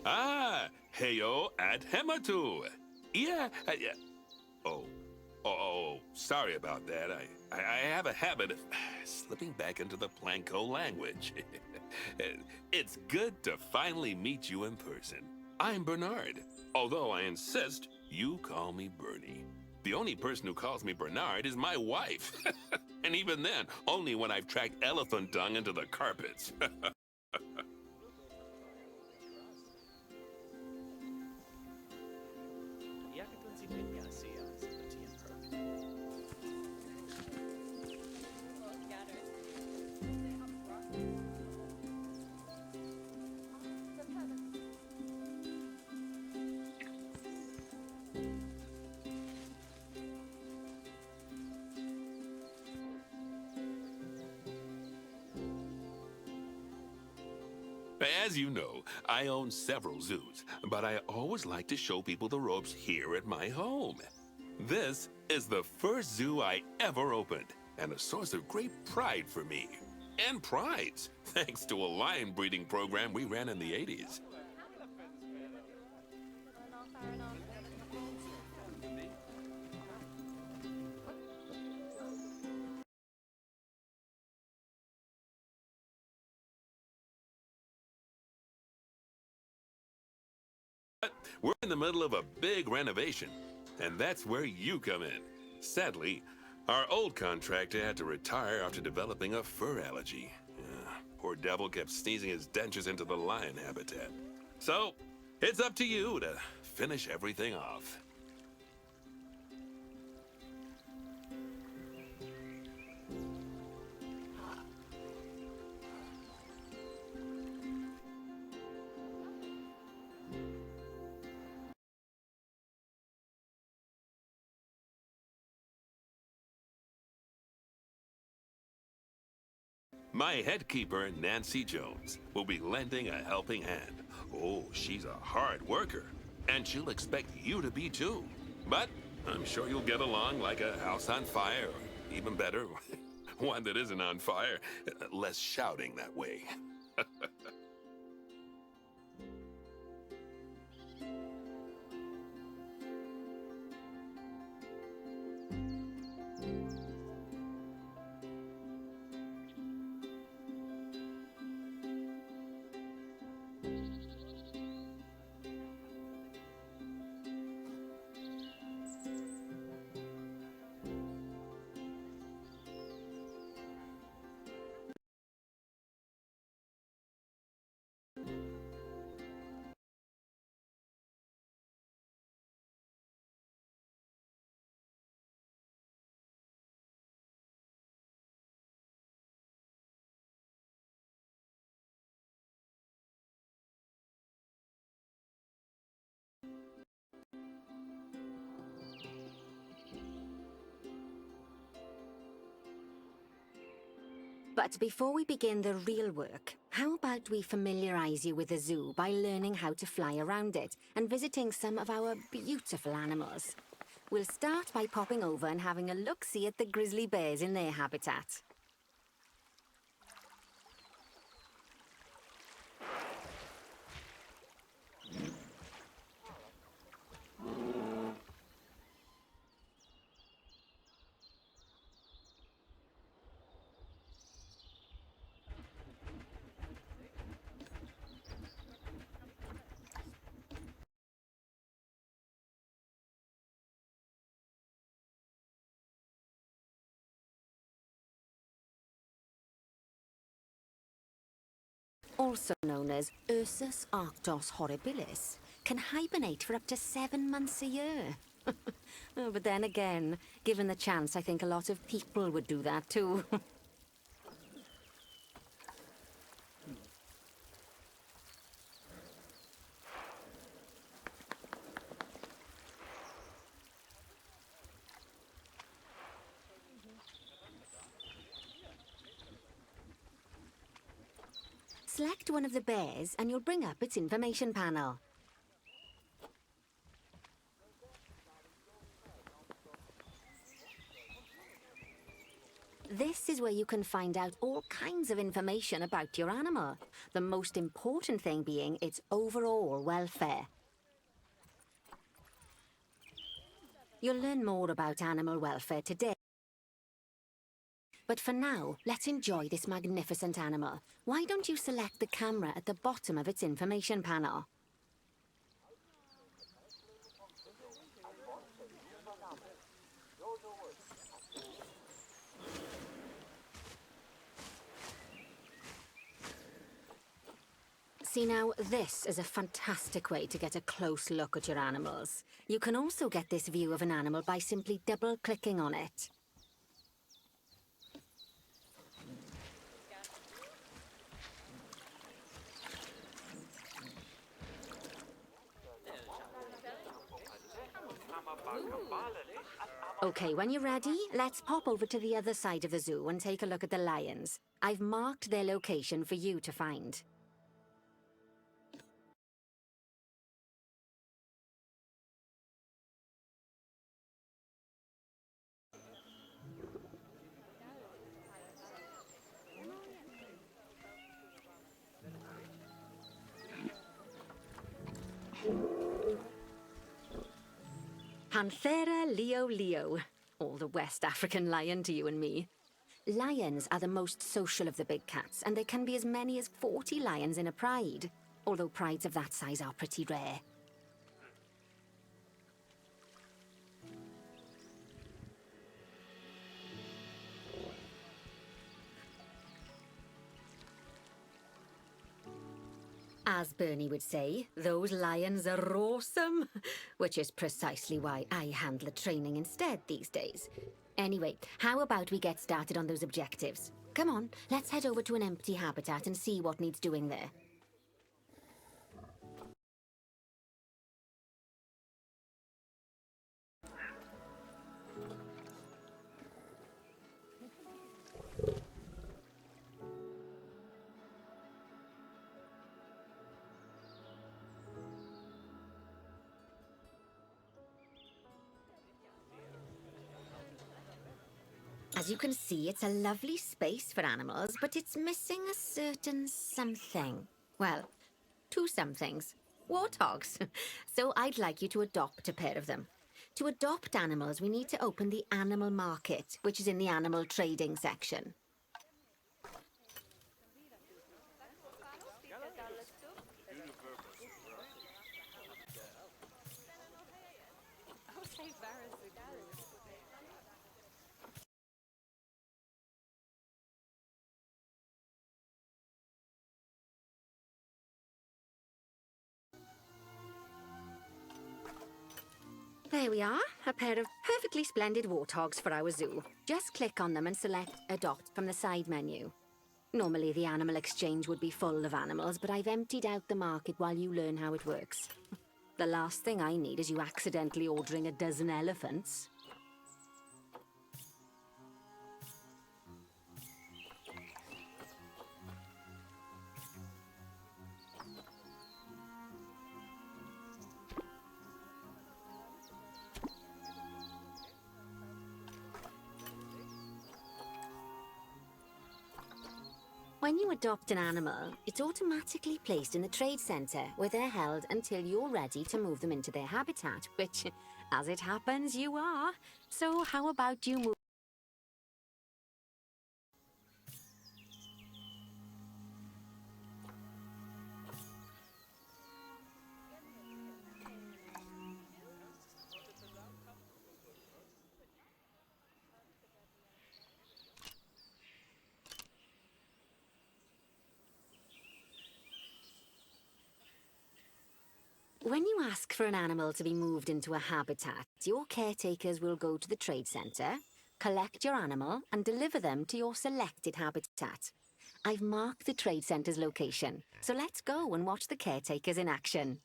Ah, heyo at hematu. Yeah. Oh, sorry about that. I have a habit of slipping back into the Planko language. It's good to finally meet you in person. I'm Bernard, although I insist you call me Bernie. The only person who calls me Bernard is my wife. And even then, only when I've tracked elephant dung into the carpets. As you know, I own several zoos, but I always like to show people the ropes here at my home. This is the first zoo I ever opened, and a source of great pride for me. And prides, thanks to a lion breeding program we ran in the 80s. We're in the middle of a big renovation, and that's where you come in. Sadly, our old contractor had to retire after developing a fur allergy. Poor devil kept sneezing his dentures into the lion habitat. So, it's up to you to finish everything off. My head keeper, Nancy Jones, will be lending a helping hand. Oh, she's a hard worker, and she'll expect you to be too. But I'm sure you'll get along like a house on fire, or even better, one that isn't on fire. Less shouting that way. But before we begin the real work, how about we familiarize you with the zoo by learning how to fly around it and visiting some of our beautiful animals? We'll start by popping over and having a look-see at the grizzly bears in their habitat. Also known as Ursus arctos horribilis, can hibernate for up to 7 months a year. Oh, but then again, given the chance, I think a lot of people would do that too. Select one of the bears and you'll bring up its information panel. This is is where you can find out all kinds of information about your animal. The most important thing being its overall welfare. You'll learn more about animal welfare today. But for now, let's enjoy this magnificent animal. Why don't you select the camera at the bottom of its information panel? See now, this is a fantastic way to get a close look at your animals. You can also get this view of an animal by simply double-clicking on it. Okay, when you're ready, let's pop over to the other side of the zoo and take a look at the lions. I've marked their location for you to find. Panthera leo leo, or the West African lion to you and me. Lions are the most social of the big cats, and there can be as many as 40 lions in a pride, although prides of that size are pretty rare. As Bernie would say, those lions are awesome, which is precisely why I handle the training instead these days. Anyway, how about we get started on those objectives? Come on, let's head over to an empty habitat and see what needs doing there. As you can see, it's a lovely space for animals, but it's missing a certain something. Well, two somethings. Warthogs. So I'd like you to adopt a pair of them. To adopt animals, we need to open the animal market, which is in the animal trading section. There we are, a pair of perfectly splendid warthogs for our zoo. Just click on them and select Adopt from the side menu. Normally the animal exchange would be full of animals, but I've emptied out the market while you learn how it works. The last thing I need is you accidentally ordering a dozen elephants. When you adopt an animal, it's automatically placed in the trade centre, where they're held until you're ready to move them into their habitat, which, as it happens, you are. So how about you move? When you ask for an animal to be moved into a habitat, your caretakers will go to the trade centre, collect your animal and deliver them to your selected habitat. I've marked the trade centre's location, so let's go and watch the caretakers in action.